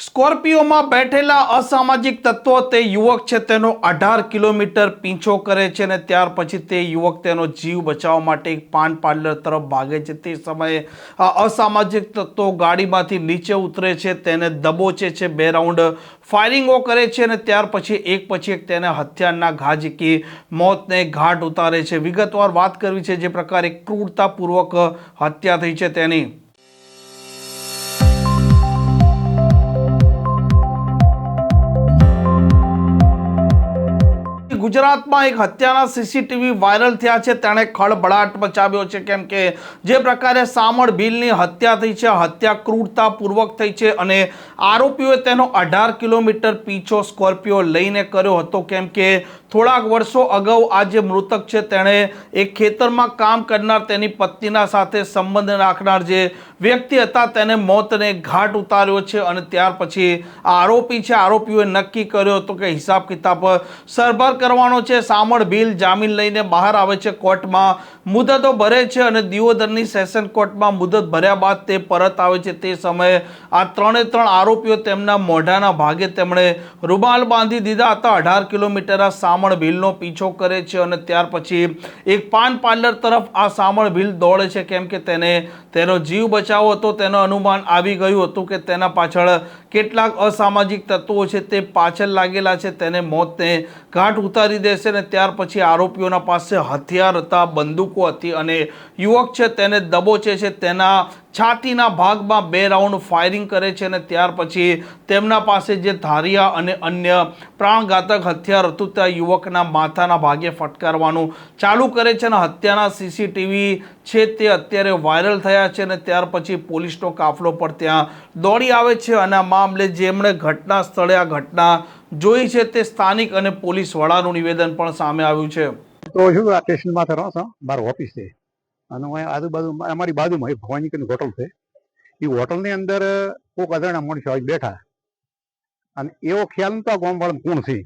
સ્કોર્પિયોમાં બેઠેલા અસામાજિક તત્વો તે યુવક છે તેનો 18 કિલોમીટર પીછો કરે છે અને ત્યાર પછી તે યુવક તેનો જીવ બચાવવા માટે એક પાન પાર્લર તરફ ભાગે છે। તે સમયે આ અસામાજિક તત્વો ગાડીમાંથી નીચે ઉતરે છે, તેને દબોચે છે, 2 રાઉન્ડ ફાયરિંગો કરે છે અને ત્યાર પછી એક તેને હથિયારના ઘા ઝીકી મોતને ઘાટ ઉતારે છે। વિગતવાર વાત કરવી છે જે પ્રકારે ક્રૂરતાપૂર્વક હત્યા થઈ છે તેની। ગુજરાતમાં એક હત્યાના સીસીટીવી વાયરલ થયા છે, તેણે ખળભળાટ મચાવ્યો છે, કેમ કે જે પ્રકારે સામળ ભીલની હત્યા થઈ છે, હત્યા ક્રૂરતાપૂર્વક થઈ છે અને આરોપીઓએ તેનો 18 કિલોમીટર પીછો સ્કોર્પિયો લઈને કર્યો હતો, કેમ કે થોડાક વર્ષો અગાઉ આ જે મૃતક છે તેણે એક ખેતરમાં કામ કરનાર તેની પત્નીના સાથે સંબંધ રાખનાર જે વ્યક્તિ હતા તેને મોતને ઘાટ ઉતાર્યો છે અને ત્યાર પછી આરોપી છે, આરોપીઓએ નક્કી કર્યો હતો કે હિસાબ કિતાબ સરભર કરવાનો છે। સામળ ભીલ જામીન લઈને બહાર આવે છે, કોર્ટમાં મુદતો ભરે છે અને દિયોદરની સેશન કોર્ટમાં મુદત ભર્યા બાદ તે પરત આવે છે। તે સમયે આ ત્રણે આરોપીઓ તેમના મોઢાના ભાગે તેમણે રૂમાલ બાંધી દીધા હતા। 18 કિલોમીટર આ સામળ ભીલનો પીછો કરે છે અને ત્યાર પછી એક પાન પાર્લર તરફ આ સામળ ભીલ દોડે છે, કેમ કે તેનો જીવ બચાવવો હતો। તેનો અનુમાન આવી ગયું હતું કે તેના પાછળ કેટલાક અસામાજિક તત્વો છે તે પાછળ લાગેલા છે, તેને મોતને ઘાટ ઉતારી દેશે અને ત્યાર પછી આરોપીઓના પાસે હથિયાર હતા, બંદૂકો હતી અને યુવક છે તેને દબોચે છે, તેના છાતીના ભાગમાં 2 રાઉન્ડ ફાયરિંગ કરે છે અને ત્યાર પછી તેમના પાસે જે ધારિયા અને અન્ય પ્રાણઘાતક હથિયાર હતું તે યુવકના માથાના ભાગે ફટકારવાનું ચાલુ કરે છે અને હત્યાના સીસીટીવી છે તે અત્યારે વાયરલ થયા છે અને ત્યાર પછી પોલીસનો કાફલો પણ ત્યાં દોડી આવે છે અને આ મામલે જેમણે ઘટના સ્થળે આ ઘટના જોઈ છે તે સ્થાનિક અને પોલીસ વડાનું નિવેદન પણ સામે આવ્યું છે। તો શું આ સ્ટેશનમાં રહો છો, મારું ઓફિસ છે અને હું આજુબાજુ અમારી બાજુમાં એક ભવાની કરીને હોટલ છે, એ હોટલની અંદર કોઈક અજાણ્યા માણસો આવી બેઠા અને એવો ખ્યાલ નતો ગામવાળા કોણ છે,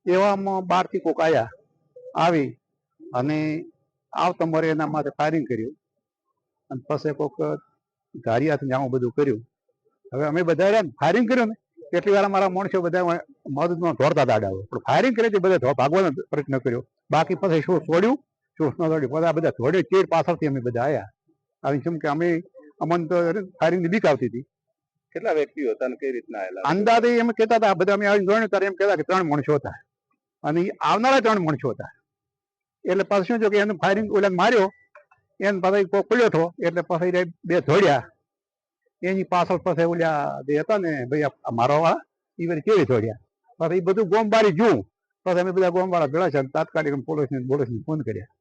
એવામાં બહારથી કોઈક આવી અને આવતા મારે એના માથે ફાયરિંગ કર્યું અને પછી કોઈક ધારિયાથી આવું બધું કર્યું। હવે અમે બધા ફાયરિંગ કર્યું ને કેટલી વાર અમારા માણસો બધા મદદમાં દોડતા દાડા પણ ફાયરિંગ કરી બધા ભાગવાનો પ્રયત્ન કર્યો, બાકી પછી શું છોડ્યું શું ન છોડ્યું, બધા દોડ્યું ચેડ પાછળથી અમે બધા આવ્યા આવી કેમ કે અમે અમને તો ફાયરિંગની બીક આવતી હતી। કેટલા વ્યક્તિઓ હતા અને કઈ રીતના આવેલા? અંદાજે એમ કહેતા હતા બધા અમે આવીને જોયું ત્યારે એમ કહેતા કે 3 માણસો હતા અને આવનારા 3 માણસો હતા। એટલે પાછું શું છે કે એને ફાયરિંગ ઓલા માર્યો એને પાછા કોઈ ખુલ્યો હતો એટલે પછી 2 ધોડ્યા, એની પાછળ પછી ઓલા જે હતા ને ભાઈ મારવા વાળા એ બધી કેવી ધોડ્યા, પછી એ બધું ગોમ બારી જોયું પછી અમે બધા ગોમ વાળા ભેળા છે તાત્કાલિક પોલીસને ફોન કર્યા।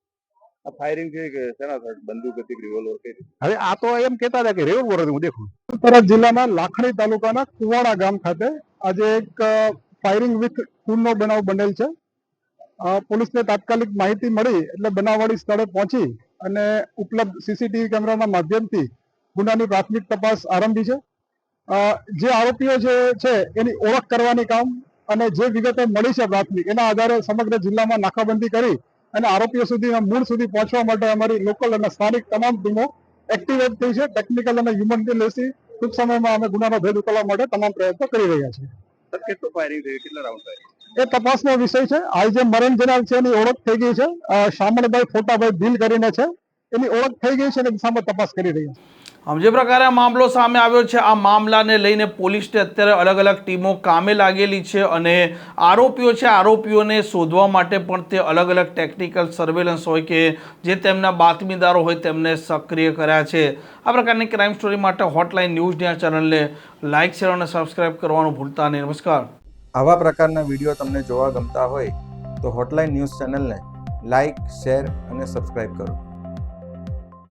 આ ફાયરિંગ છે કે શેના બંદૂક હતી, રિવોલ્વર કઈ? હવે આ તો એમ કહેતા હતા કે રિવોલ્વર હતું। હું દેખું થરાદ જિલ્લાના લાખણી તાલુકાના કુવાડા ગામ ખાતે આજે એક ફાયરિંગ વિથ ખૂનનો બનાવ બનેલ છે। પોલીસને તાત્કાલિક માહિતી મળી એટલે બનાવવાળી સ્થળે પહોંચી અને ઉપલબ્ધ સીસીટીવી કેમેરાના માધ્યમથી ગુનાની પ્રાથમિક તપાસ આરંભી છે। જે આરોપીઓ છે એની ઓળખ કરવાની કામ અને જે વિગતો મળી છે પ્રાથમિક એના આધારે સમગ્ર જિલ્લામાં નાકાબંધી કરી અને આરોપીઓ સુધી મૂળ સુધી પહોંચવા માટે અમારી લોકલ અને સ્થાનિક તમામ ટીમો એક્ટિવેટ થઈ છે। ટેકનિકલ અને હ્યુમન રિલેસી ટૂંક સમયમાં અમે ગુનાનો ભેદ ઉકેલવા માટે તમામ પ્રયત્નો કરી રહ્યા છીએ। સર કેટલું ફાયરિંગ થયું, કેટલા રાઉન્ડ ફાયરિંગ? એ તપાસનો વિષય છે। હાલ જે મરણ જનાર છે એની ઓળખ થઈ ગઈ છે, શામળભાઈ ફોટાભાઈ ભીલ કરીને છે, એની ઓળખ થઈ ગઈ છે અને દિશામાં તપાસ કરી રહી છે। આમ જે પ્રકારે આ મામલો સામે આવ્યો છે, આ મામલાને લઈને પોલીસને અત્યારે અલગ ટીમો કામે લાગેલી છે અને આરોપીઓ છે, આરોપીઓને શોધવા માટે પણ તે અલગ ટેકનિકલ સર્વેલન્સ હોય કે જે તેમના બાતમીદારો હોય તેમને સક્રિય કર્યા છે। આ પ્રકારની ક્રાઇમ સ્ટોરી માટે હોટલાઇન ન્યૂઝની આ ચેનલને લાઇક, શેર અને સબસ્ક્રાઇબ કરવાનું ભૂલતા નહીં। નમસ્કાર। આવા પ્રકારના વિડીયો તમને જોવા ગમતા હોય તો હોટલાઇન ન્યૂઝ ચેનલને લાઇક, શેર અને સબસ્ક્રાઇબ કરો।